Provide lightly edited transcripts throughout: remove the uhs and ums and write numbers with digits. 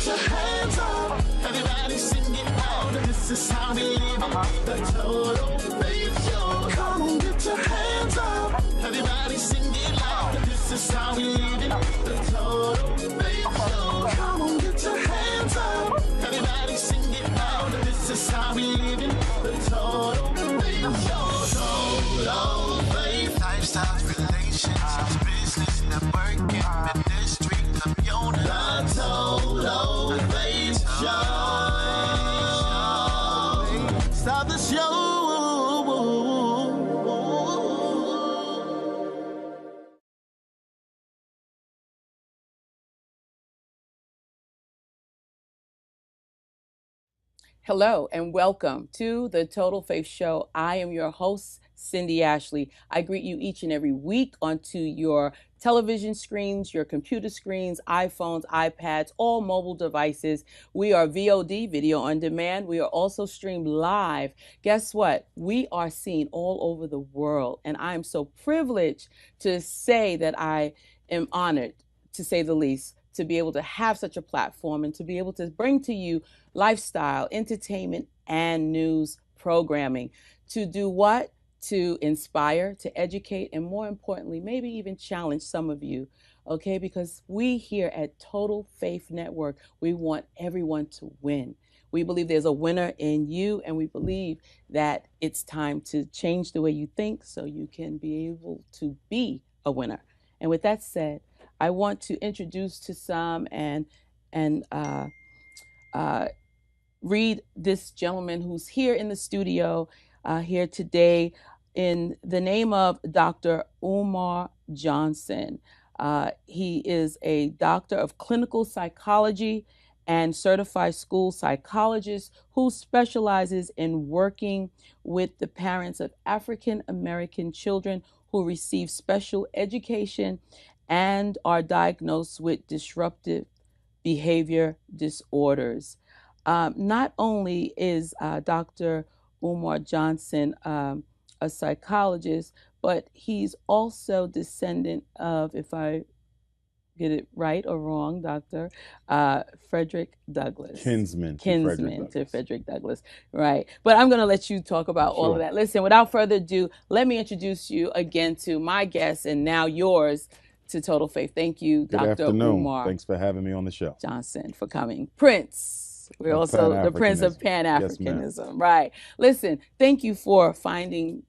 your hands up. Everybody sing it loud. This is how we live it. The Total Faith Show. Come on, get your hands up. Everybody sing it loud. This is how we live it. The Total Faith Show. Come on, get your hands up. Everybody sing it loud. This is how we live it. The Total Faith Show. Total Faith. Lifestyle, relationships, business, networking, ministry, community. The Total Faith Show. Stop the show. Hello and welcome to the Total Faith Show. I am your host, Cindy Ashley. I greet you each and every week onto your television screens, your computer screens, iPhones, iPads, all mobile devices. We are VOD, video on demand. We are also streamed live. Guess what? We are seen all over the world. And I am so privileged to say that I am honored, to say the least, to be able to have such a platform and to be able to bring to you lifestyle, entertainment, and news programming. To do what? To inspire, to educate, and more importantly, maybe even challenge some of you, okay? Because we here at Total Faith Network, we want everyone to win. We believe there's a winner in you, and we believe that it's time to change the way you think so you can be able to be a winner. And with that said, I want to introduce to some and read this gentleman who's here in the studio here today in the name of Dr. Umar Johnson. He is a doctor of clinical psychology and certified school psychologist who specializes in working with the parents of African American children who receive special education and are diagnosed with disruptive behavior disorders. Not only is Dr. Umar Johnson a psychologist, but he's also descendant of, if I get it right or wrong, Dr. Frederick Douglass. Kinsman to Frederick Douglass, right. But I'm going to let you talk about all of that. Listen, without further ado, let me introduce you again to my guest and now yours, to Total Faith. Thank you, Good Dr. afternoon. Umar. Thanks for having me on the show. Johnson, for coming. Prince. We're also the Prince of Pan-Africanism. Yes, right. Listen, thank you for finding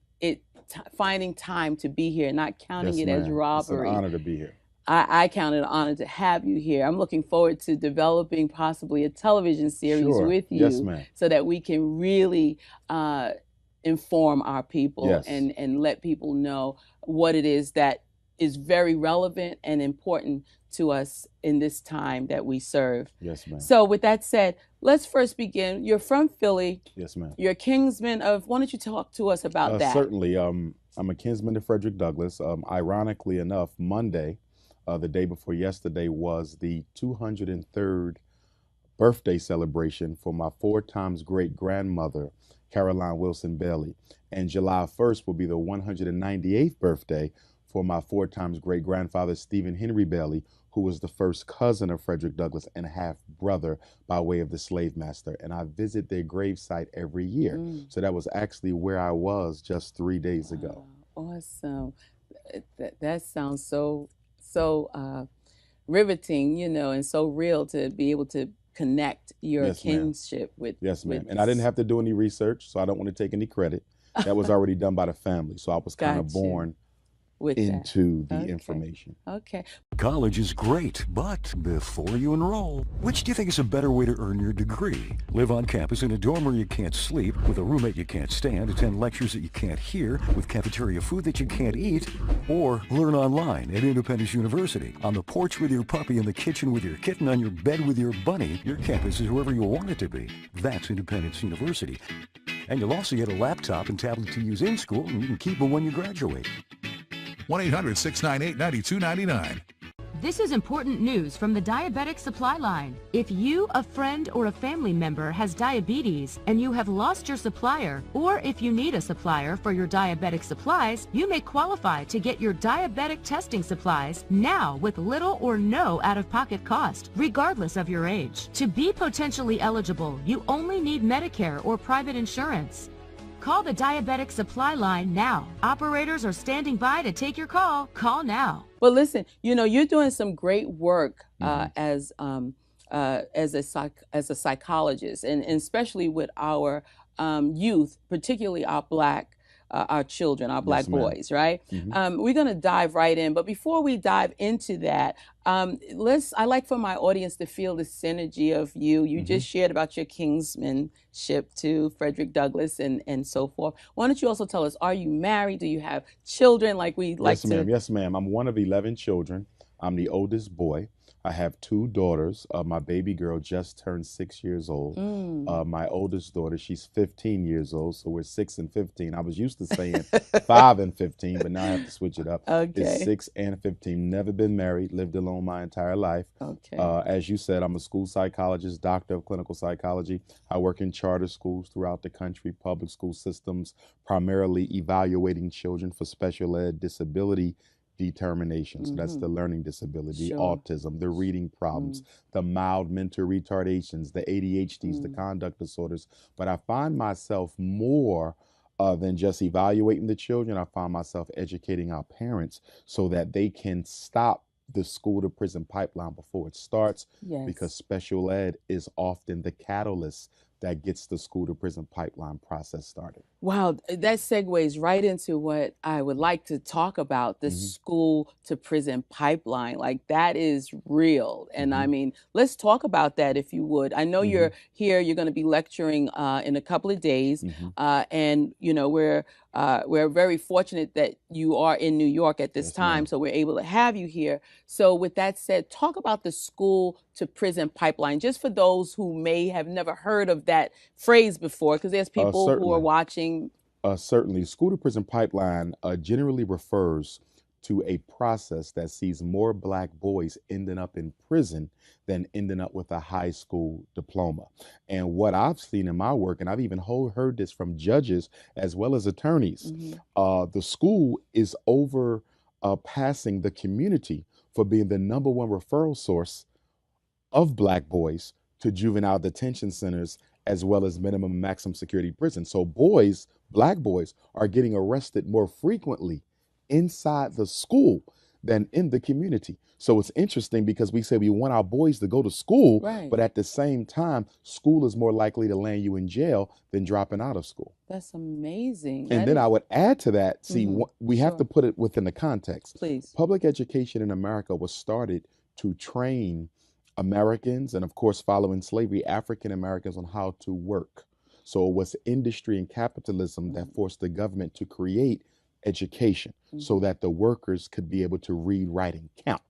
time to be here, not counting it as robbery. It's an honor to be here. I count it an honor to have you here. I'm looking forward to developing possibly a television series with you, so that we can really inform our people and let people know what it is that is very relevant and important to us in this time that we serve. Yes, ma'am. So with that said, let's first begin. You're from Philly. Yes, ma'am. You're a kinsman of, why don't you talk to us about that? Certainly. I'm a kinsman to Frederick Douglass. Ironically enough, Monday, the day before yesterday, was the 203rd birthday celebration for my 4 times great-grandmother, Caroline Wilson Bailey. And July 1st will be the 198th birthday for my 4 times great-grandfather, Stephen Henry Bailey, who was the first cousin of Frederick Douglass and half-brother by way of the slave master. And I visit their gravesite every year. So that was actually where I was just 3 days ago. Awesome. That sounds so riveting, you know, and so real to be able to connect your kinship with. Yes, ma'am. And I didn't have to do any research, so I don't want to take any credit. That was already done by the family. So I was kind of born into the information. Okay. College is great, but before you enroll, which do you think is a better way to earn your degree? Live on campus in a dorm where you can't sleep, with a roommate you can't stand, attend lectures that you can't hear, with cafeteria food that you can't eat, or learn online at Independence University. On the porch with your puppy, in the kitchen with your kitten, on your bed with your bunny, your campus is wherever you want it to be. That's Independence University. And you'll also get a laptop and tablet to use in school, and you can keep them when you graduate. 1-800-698-9299. This is important news from the Diabetic Supply Line. If you, a friend, or a family member has diabetes and you have lost your supplier, or if you need a supplier for your diabetic supplies, you may qualify to get your diabetic testing supplies now with little or no out-of-pocket cost, regardless of your age. To be potentially eligible, you only need Medicare or private insurance. Call the Diabetic Supply Line now. Operators are standing by to take your call. Call now. Well, listen, you're doing some great work Mhm. as a psychologist, and especially with our youth, particularly our children, our Yes, Black ma'am. boys, right? Mhm. We're going to dive right in, but before we dive into that, I like for my audience to feel the synergy of you. You Mhm. just shared about your kingsmanship to Frederick Douglass and so forth. Why don't you also tell us, are you married? Do you have children? Like we like Yes, ma'am. to. Yes, ma'am. I'm one of 11 children. I'm the oldest boy. I have two daughters. My baby girl just turned 6 years old. Mm. My oldest daughter, she's 15 years old. So we're 6 and 15. I was used to saying 5 and 15, but now I have to switch it up. It's Okay. 6 and 15. Never been married, lived alone my entire life. Okay. As you said, I'm a school psychologist, doctor of clinical psychology. I work in charter schools throughout the country, public school systems, primarily evaluating children for special ed disability determination. So that's Mm-hmm. the learning disability, Sure. autism, the reading problems, the mild mental retardations, the ADHDs, the conduct disorders. But I find myself more than just evaluating the children. I find myself educating our parents so that they can stop the school to prison pipeline before it starts, because Yes. special ed is often the catalyst that gets the school to prison pipeline process started. Wow, that segues right into what I would like to talk about, the Hmm. school to prison pipeline. Like that is real. And I Hmm. mean, let's talk about that if you would. I know Hmm. you're here, you're going to be lecturing in a couple of days. Hmm. And we're very fortunate that you are in New York at this Yes, time, ma'am. so we're able to have you here. So with that said, talk about the school to prison pipeline, just for those who may have never heard of that phrase before, because there's people who are Certainly. watching. Certainly, school to prison pipeline generally refers to a process that sees more Black boys ending up in prison than ending up with a high school diploma. And what I've seen in my work, and I've even heard this from judges as well as attorneys, Mhm. the school is over passing the community for being the number one referral source of Black boys to juvenile detention centers as well as minimum and maximum security prison. So boys, Black boys, are getting arrested more frequently inside the school than in the community. So it's interesting because we say we want our boys to go to school, Right. but at the same time, school is more likely to land you in jail than dropping out of school. That's amazing. And That then is, I would add to that, see, Mhm. we have to Sure. put it within the context. Please. Public education in America was started to train Americans, and of course, following slavery, African Americans, on how to work. So it was industry and capitalism that forced the government to create education so Mhm. that the workers could be able to read, write, and count.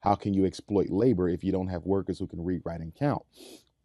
How can you exploit labor if you don't have workers who can read, write, and count?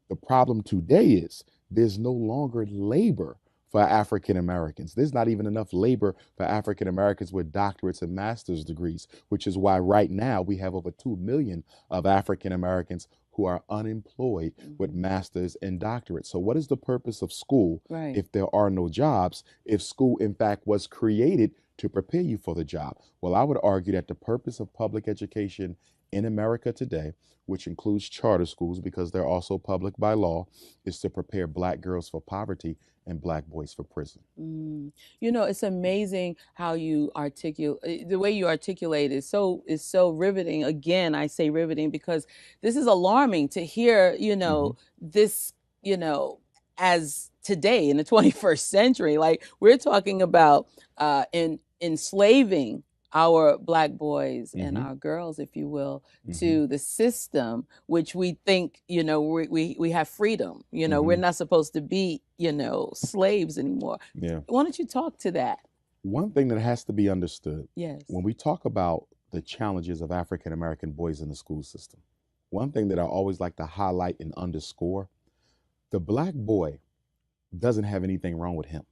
The problem today is there's no longer labor for African Americans. There's not even enough labor for African Americans with doctorates and master's degrees, which is why right now we have over 2 million of African Americans who are unemployed with masters and doctorates. So what is the purpose of school Right. if there are no jobs, if school in fact was created to prepare you for the job? Well, I would argue that the purpose of public education in America today, which includes charter schools because they're also public by law, is to prepare Black girls for poverty and Black boys for prison. It's amazing how you articulate, the way you articulate is so riveting. Again, I say riveting because this is alarming to hear, Hmm. this, you know, as today in the 21st century. Like we're talking about enslaving our Black boys and Hmm. our girls, if you will, Hmm. to the system, which we think, we have freedom. We're Hmm. not supposed to be, slaves anymore. Yeah. Why don't you talk to that? One thing that has to be understood Yes. when we talk about the challenges of African American boys in the school system, one thing that I always like to highlight and underscore: the Black boy doesn't have anything wrong with him.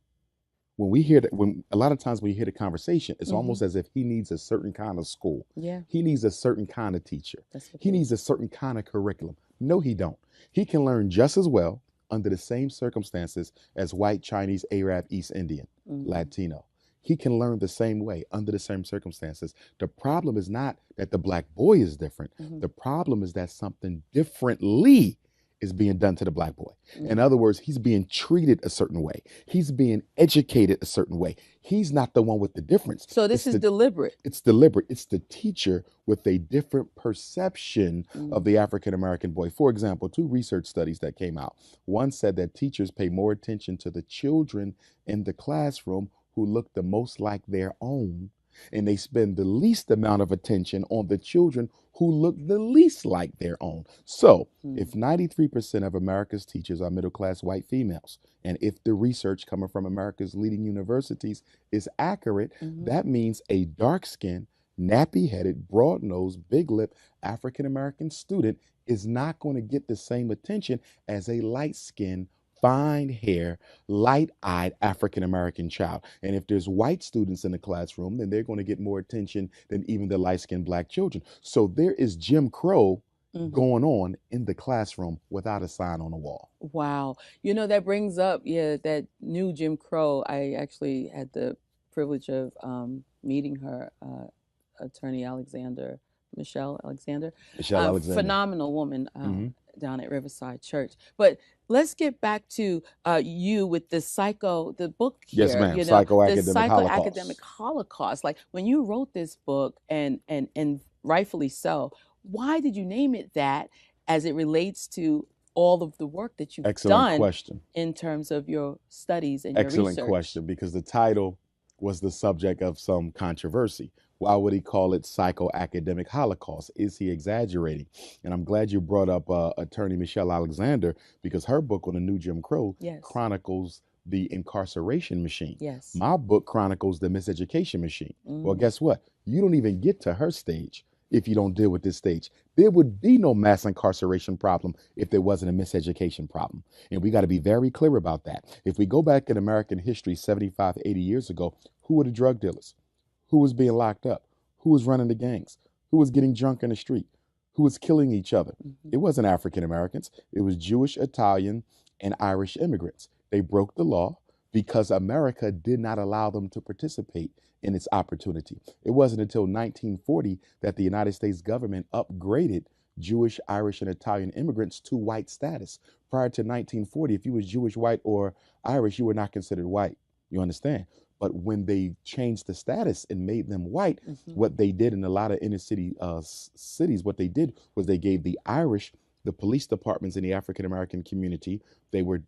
when we hear that, when a lot of times when you hear the conversation, it's Mhm. almost as if he needs a certain kind of school. Yeah, He needs a certain kind of teacher. that's what He it needs is. a certain kind of curriculum. No, he don't. He can learn just as well under the same circumstances as white, Chinese, Arab, East Indian, Mhm. Latino. He can learn the same way under the same circumstances. The problem is not that the black boy is different. Mhm. The problem is that something differently is being done to the black boy. In Mhm. other words, he's being treated a certain way. He's being educated a certain way. He's not the one with the difference. So this is deliberate. It's deliberate. It's the teacher with a different perception Mm. of the African American boy. For example, two research studies that came out. One said that teachers pay more attention to the children in the classroom who look the most like their own, and they spend the least amount of attention on the children who look the least like their own. So, Mm. if 93% of America's teachers are middle class white females, and if the research coming from America's leading universities is accurate, Mhm. that means a dark skinned, nappy headed, broad nosed, big lip African American student is not going to get the same attention as a light skinned, fine hair, light eyed African American child. And if there's white students in the classroom, then they're going to get more attention than even the light skinned black children. So there is Jim Crow Mhm. going on in the classroom without a sign on the wall. Wow. That brings up, that new Jim Crow. I actually had the privilege of meeting her, attorney Michelle Alexander. Michelle Alexander. Phenomenal woman Mhm. down at Riverside Church. But let's get back to you with the book here. Yes, ma'am. The Psychoacademic psychoacademic Holocaust. Holocaust. Like when you wrote this book, and rightfully so, why did you name it that as it relates to all of the work that you've Excellent done question. in terms of your studies and your Excellent research? question, because the title was the subject of some controversy. Why would he call it psychoacademic Holocaust? Is he exaggerating? And I'm glad you brought up attorney Michelle Alexander, because her book on the new Jim Crow Yes. chronicles the incarceration machine. Yes. My book chronicles the miseducation machine. Well, Mm. guess what? You don't even get to her stage if you don't deal with this stage. There would be no mass incarceration problem if there wasn't a miseducation problem. And we got to be very clear about that. If we go back in American history 75, 80 years ago, who were the drug dealers? Who was being locked up? Who was running the gangs? Who was getting drunk in the street? Who was killing each other? Mhm. It wasn't African Americans. It was Jewish, Italian, and Irish immigrants. They broke the law because America did not allow them to participate in its opportunity. It wasn't until 1940 that the United States government upgraded Jewish, Irish, and Italian immigrants to white status. Prior to 1940, if you was Jewish, white, or Irish, you were not considered white. You understand? But when they changed the status and made them white, Mhm. what they did in a lot of inner city cities, what they did was they gave the Irish the police departments in the African American community. They were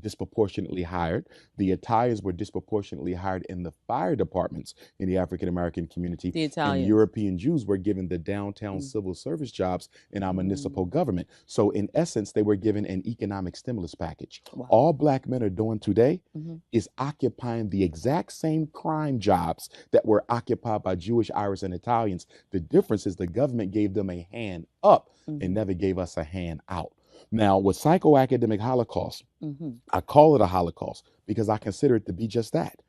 disproportionately hired. The Italians were disproportionately hired in the fire departments in the African American community. The And Italians. European Jews were given the downtown Mm. civil service jobs in our Mm. municipal government. So in essence, they were given an economic stimulus package. Wow. All black men are doing today Mhm. is occupying the exact same crime jobs that were occupied by Jewish, Irish, and Italians. The difference is the government gave them a hand up Mhm. and never gave us a hand out. Now, with psychoacademic Holocaust, Mhm. I call it a Holocaust because I consider it to be just that.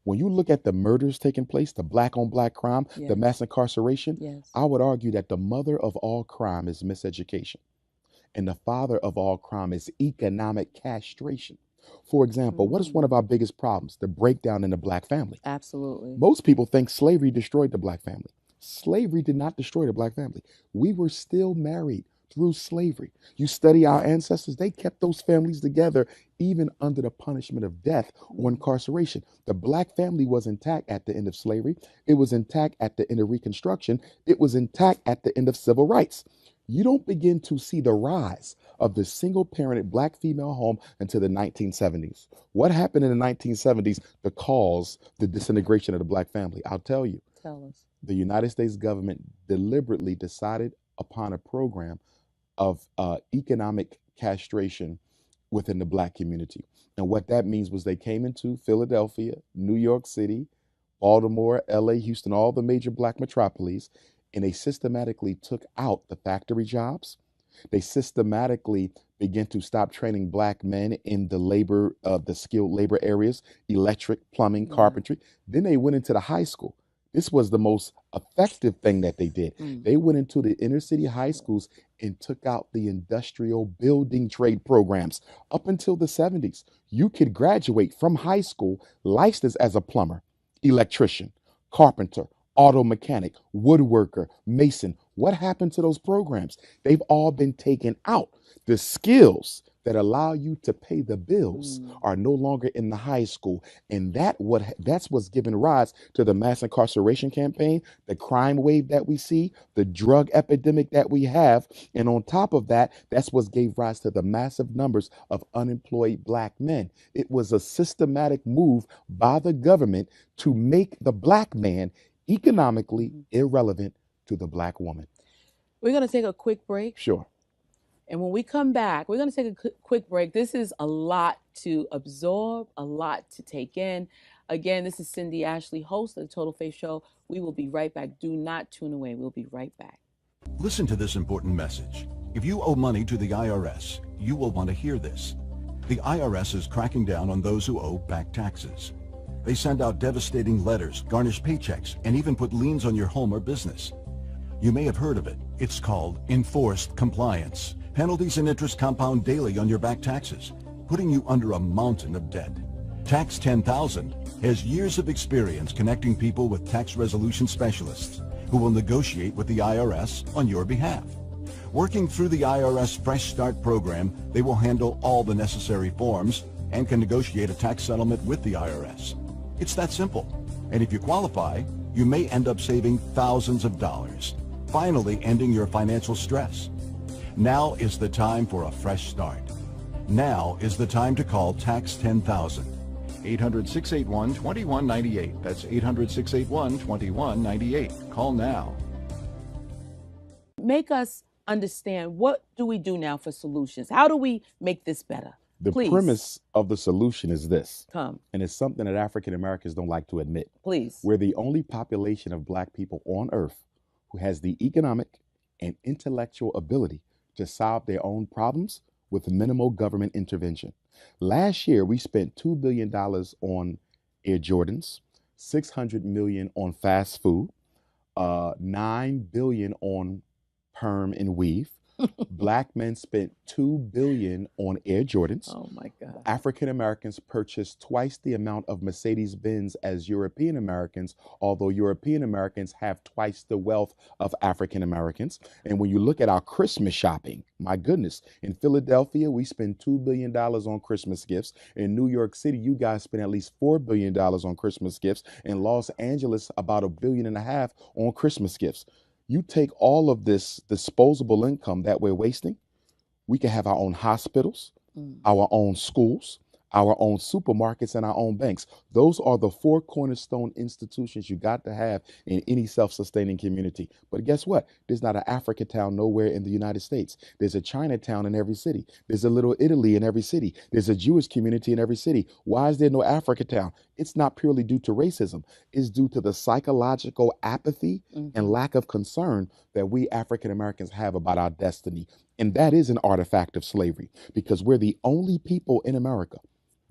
When you look at the murders taking place, the black on black crime, Yes. the mass incarceration, Yes. I would argue that the mother of all crime is miseducation, and the father of all crime is economic castration. For example, what is one of our biggest problems? The breakdown in the black family. Absolutely. Most people think slavery destroyed the black family. Slavery did not destroy the black family. We were still married through slavery. You study our ancestors, they kept those families together even under the punishment of death or incarceration. The black family was intact at the end of slavery. It was intact at the end of Reconstruction. It was intact at the end of civil rights. You don't begin to see the rise of the single parented black female home until the 1970s. What happened in the 1970s to cause the disintegration of the black family? I'll tell you. Tell us. The United States government deliberately decided upon a program of economic castration within the black community. And what that means was they came into Philadelphia, New York City, Baltimore, LA, Houston, all the major black metropolises, and they systematically took out the factory jobs. They systematically began to stop training black men in the skilled labor areas, electric, plumbing, Yeah. carpentry. Then they went into the high school. This was the most effective thing that they did. Mm. They went into the inner city high schools and took out the industrial building trade programs. Up until the 70s, you could graduate from high school licensed as a plumber, electrician, carpenter, auto mechanic, woodworker, mason. What happened to those programs? They've all been taken out. The skills that allow you to pay the bills Mm. are no longer in the high school. And that's what's given rise to the mass incarceration campaign, the crime wave that we see, the drug epidemic that we have. And on top of that, that's what gave rise to the massive numbers of unemployed black men. It was a systematic move by the government to make the black man economically irrelevant to the black woman. We're going to take a quick break. Sure. And when we come back, we're going to take a quick break. This is a lot to absorb, a lot to take in. Again, this is Cindy Ashley, host of the Total Faith Show. We will be right back. Do not tune away. We'll be right back. Listen to this important message. If you owe money to the IRS, you will want to hear this. The IRS is cracking down on those who owe back taxes. They send out devastating letters, garnish paychecks, and even put liens on your home or business. You may have heard of it. It's called enforced compliance. Penalties and interest compound daily on your back taxes, putting you under a mountain of debt. Tax 10,000 has years of experience connecting people with tax resolution specialists who will negotiate with the IRS on your behalf. Working through the IRS Fresh Start program, they will handle all the necessary forms and can negotiate a tax settlement with the IRS. It's that simple. And if you qualify, you may end up saving thousands of dollars, finally ending your financial stress. Now is the time for a fresh start. Now is the time to call Tax 10,000. 800-681-2198. That's 800-681-2198. Call now. Make us understand, what do we do now for solutions? How do we make this better? The Please. premise of the solution is this, Come, and it's something that African Americans don't like to admit. please. We're the only population of black people on earth who has the economic and intellectual ability to solve their own problems with minimal government intervention. Last year, we spent $2 billion on Air Jordans, $600 million on fast food, $9 billion on perm and weave. Black men spent $2 billion on Air Jordans. Oh my God. African Americans purchased twice the amount of Mercedes-Benz as European Americans, although European Americans have twice the wealth of African Americans. And when you look at our Christmas shopping, my goodness, in Philadelphia, we spend $2 billion on Christmas gifts. In New York City, you guys spend at least $4 billion on Christmas gifts. In Los Angeles, about $1.5 billion on Christmas gifts. You take all of this disposable income that we're wasting, we can have our own hospitals, our own schools, our own supermarkets, and our own banks. Those are the 4 cornerstone institutions you got to have in any self-sustaining community. But guess what? There's not an Africa town nowhere in the United States. There's a Chinatown in every city. There's a little Italy in every city. There's a Jewish community in every city. Why is there no Africa town? It's not purely due to racism. It's due to the psychological apathy and lack of concern that we African Americans have about our destiny. And that is an artifact of slavery, because we're the only people in America,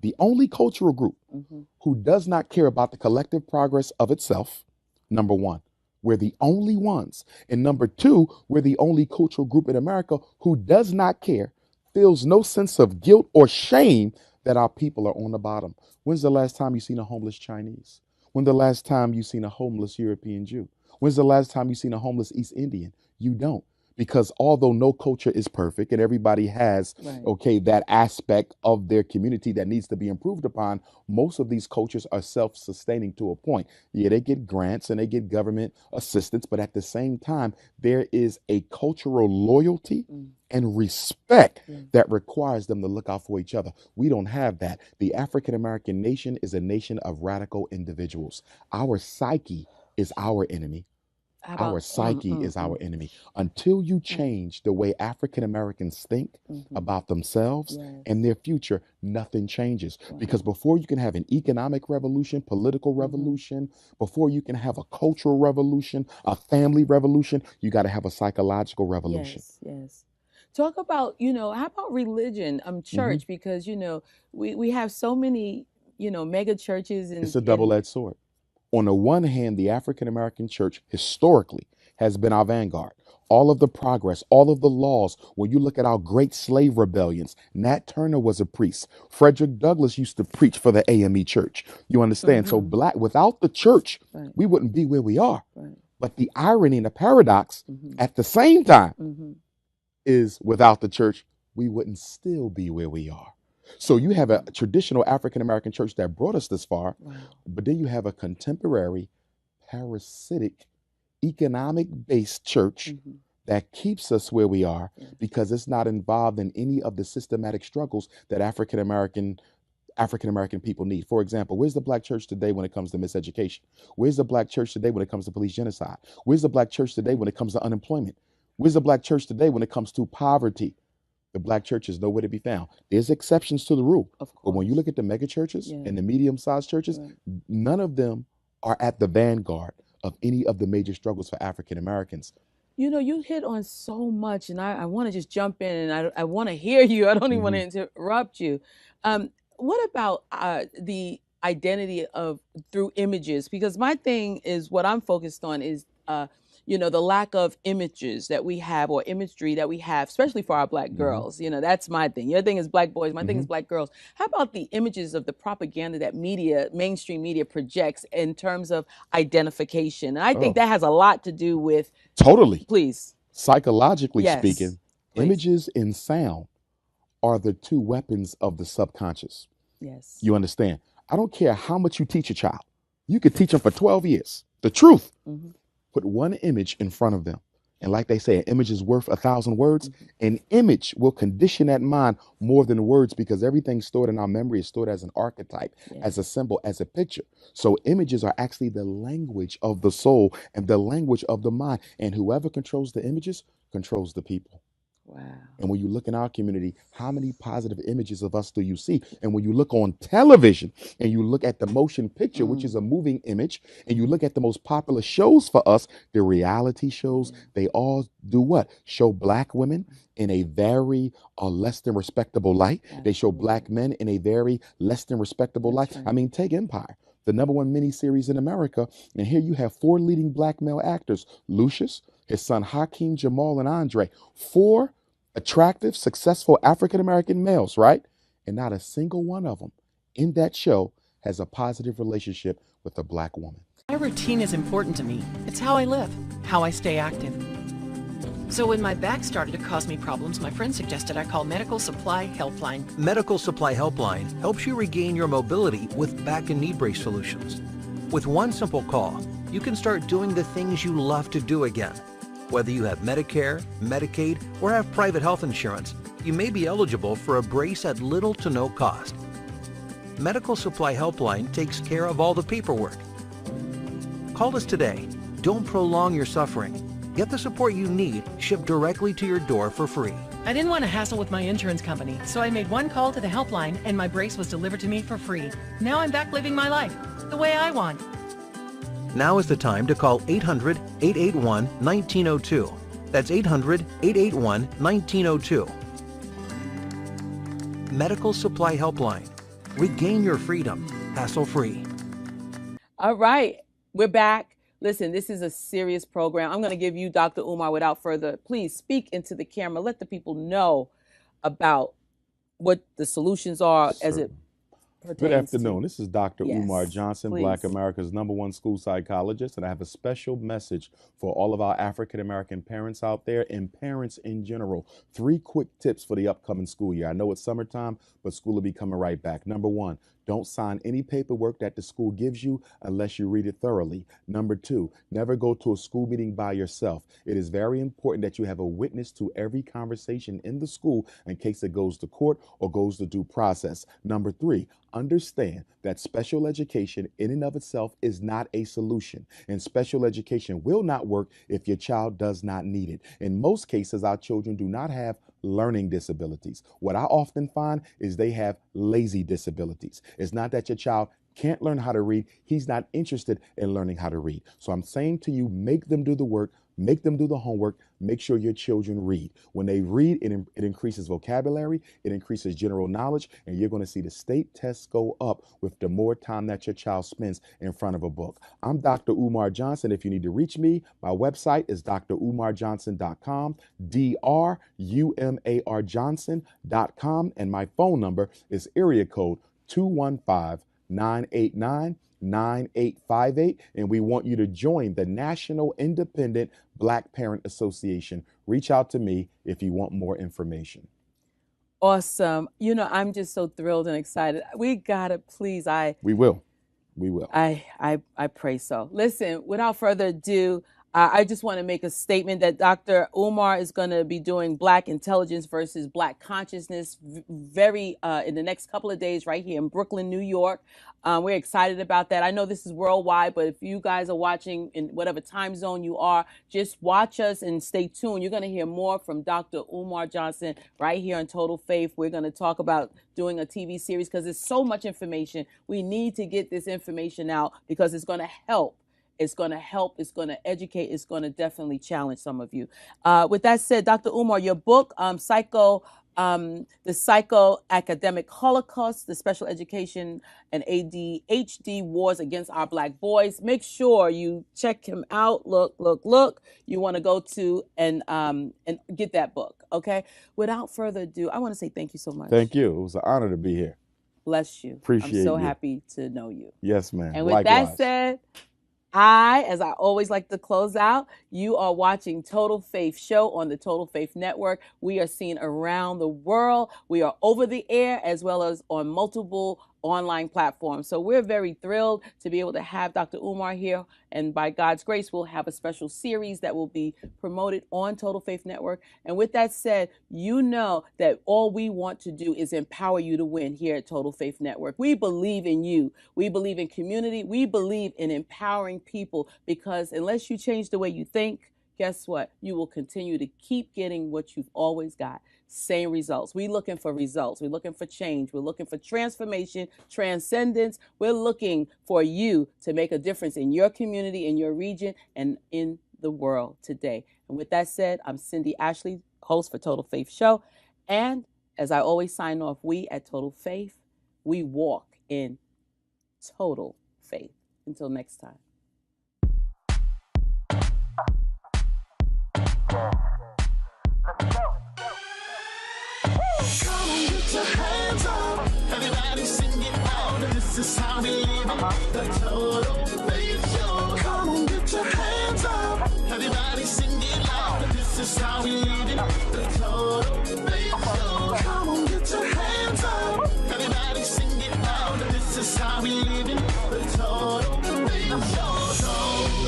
the only cultural group who does not care about the collective progress of itself. Number one, we're the only ones. And number two, we're the only cultural group in America who does not care, feels no sense of guilt or shame that our people are on the bottom. When's the last time you seen a homeless Chinese? When's the last time you seen a homeless European Jew? When's the last time you seen a homeless East Indian? You don't. Because although no culture is perfect and everybody has, that aspect of their community that needs to be improved upon, most of these cultures are self-sustaining to a point. Yeah, they get grants and they get government assistance, but at the same time, there is a cultural loyalty and respect that requires them to look out for each other. We don't have that. The African American nation is a nation of radical individuals. Our psyche is our enemy. Our psyche is our enemy. Until you change the way African Americans think about themselves and their future, nothing changes. Because before you can have an economic revolution, political revolution, before you can have a cultural revolution, a family revolution, you got to have a psychological revolution. Yes. Talk about, how about religion, Hmm. church, because, we have so many, mega churches It's a and double-edged sword. On the one hand, the African American church historically has been our vanguard. All of the progress, all of the laws, when you look at our great slave rebellions, Nat Turner was a priest. Frederick Douglass used to preach for the AME church. You understand? So hmm black without the church, right, we wouldn't be where we are. right. But the irony and the paradox hmm at the same time hmm is without the church, we wouldn't still be where we are. So you have a traditional African American church that brought us this far, Wow. but then you have a contemporary, parasitic, economic based church hmm that keeps us where we are Yes. because it's not involved in any of the systematic struggles that African American people need. For example, where's the black church today when it comes to miseducation? Where's the black church today when it comes to police genocide? Where's the black church today when it comes to unemployment? Where's the black church today when it comes to poverty? The black church is nowhere to be found. There's exceptions to the rule. Of But when you course. look at the mega churches Yeah. and the medium-sized churches, Right. none of them are at the vanguard of any of the major struggles for African Americans. You hit on so much, and I want to just jump in, and I want to hear you. I don't even want Hmm. to interrupt you. What about the identity of through images? Because my thing is what I'm focused on is, the lack of images that we have or imagery that we have, especially for our black Hmm. girls. That's my thing. Your thing is black boys. My thing Hmm. is black girls. How about the images of the propaganda that media, mainstream media, projects in terms of identification? And I think Oh, that has a lot to do with. totally. Please. Psychologically Yes. speaking, Please. images and sound are the two weapons of the subconscious. Yes. You understand? I don't care how much you teach a child. You could teach them for 12 years. The truth. hmm Put one image in front of them. And like they say, an image is worth 1,000 words. hmm An image will condition that mind more than words because everything stored in our memory is stored as an archetype, Yeah. as a symbol, as a picture. So images are actually the language of the soul and the language of the mind. And whoever controls the images controls the people. Wow. And when you look in our community, how many positive images of us do you see? And when you look on television and you look at the motion picture, which is a moving image, and you look at the most popular shows for us, the reality shows, they all do what? Show black women in a very less than respectable light. They show black men in a very less than respectable That's light. right. I mean, take Empire, the number one miniseries in America. And here you have four leading black male actors, Lucius, his son Hakeem, Jamal, and Andre. Four attractive, successful African American males, right? And not a single one of them in that show has a positive relationship with a black woman. My routine is important to me. It's how I live, how I stay active. So when my back started to cause me problems, my friend suggested I call Medical Supply Helpline. Medical Supply Helpline helps you regain your mobility with back and knee brace solutions. With one simple call, you can start doing the things you love to do again. Whether you have Medicare, Medicaid, or have private health insurance, you may be eligible for a brace at little to no cost. Medical Supply Helpline takes care of all the paperwork. Call us today. Don't prolong your suffering. Get the support you need shipped directly to your door for free. I didn't want to hassle with my insurance company, so I made one call to the helpline and my brace was delivered to me for free. Now I'm back living my life the way I want. Now is the time to call 800-881-1902. That's 800-881-1902. Medical Supply Helpline. Regain your freedom, hassle-free. All right. We're back. Listen, this is a serious program. I'm going to give you, Dr. Umar, without further, please speak into the camera. Let the people know about what the solutions are as it pertains Good afternoon. to. This is Dr. Umar Yes, Johnson, please. Black America's #1 school psychologist, and I have a special message for all of our African American parents out there and parents in general. 3 quick tips for the upcoming school year. I know it's summertime, but school will be coming right back. Number 1, don't sign any paperwork that the school gives you unless you read it thoroughly. Number 2, never go to a school meeting by yourself. It is very important that you have a witness to every conversation in the school in case it goes to court or goes to due process. Number 3, understand that special education in and of itself is not a solution, and special education will not work if your child does not need it. In most cases, our children do not have learning disabilities. What I often find is they have lazy disabilities. It's not that your child can't learn how to read, he's not interested in learning how to read. So I'm saying to you, make them do the work. Make them do the homework. Make sure your children read. When they read, it increases vocabulary, it increases general knowledge, and you're going to see the state tests go up with the more time that your child spends in front of a book. I'm Dr. Umar Johnson. If you need to reach me, my website is drumarjohnson.com, drumarjohnson.com, and my phone number is area code 215-989-9858, and we want you to join the National Independent Black Parent Association. Reach out to me if you want more information. Awesome. You know, I'm just so thrilled and excited. We gotta please. We will. I pray so. Listen, without further ado, I just want to make a statement that Dr. Umar is going to be doing Black intelligence versus Black consciousness very in the next couple of days right here in Brooklyn, New York. We're excited about that. I know this is worldwide, but if you guys are watching in whatever time zone you are, just watch us and stay tuned. You're going to hear more from Dr. Umar Johnson right here on Total Faith. We're going to talk about doing a TV series because there's so much information. We need to get this information out because it's going to help. It's going to help. It's going to educate. It's going to definitely challenge some of you. With that said, Dr. Umar, your book, the Psycho-Academic Holocaust, the Special Education and ADHD Wars Against Our Black Boys. Make sure you check him out. Look. You want to go to and get that book, okay? Without further ado, I want to say thank you so much. Thank you. It was an honor to be here. Bless you. Appreciate I'm so you. happy to know you. Yes, ma'am. And with Likewise. that said, as I always like to close out, you are watching Total Faith Show on the Total Faith Network. We are seen around the world. We are over the air as well as on multiple online platforms. So we're very thrilled to be able to have Dr. Umar here. And by God's grace, we'll have a special series that will be promoted on Total Faith Network. And with that said, you know that all we want to do is empower you to win here at Total Faith Network. We believe in you. We believe in community. We believe in empowering people because unless you change the way you think, guess what? You will continue to keep getting what you've always got. Same results. We're looking for results. We're looking for change. We're looking for transformation, transcendence. We're looking for you to make a difference in your community, in your region, and in the world today. And with that said, I'm Cindy Ashley, host for Total Faith Show. And as I always sign off, we at Total Faith, we walk in total faith. Until next time. Come on, get your hands up. Everybody sing it out. This is how we live it. The Total Faith Show. Come on, get your hands up. Everybody sing it loud. This is how we live it. The Total Faith Show. Come on, get your hands up. Everybody sing it loud. This is how we live it. The Total Faith Show.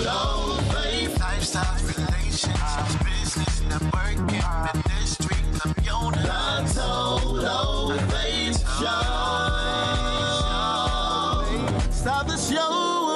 Total Faith. Lifestyle, relationships, business, networking, ministry, community. The Total Faith Show. Stop the show.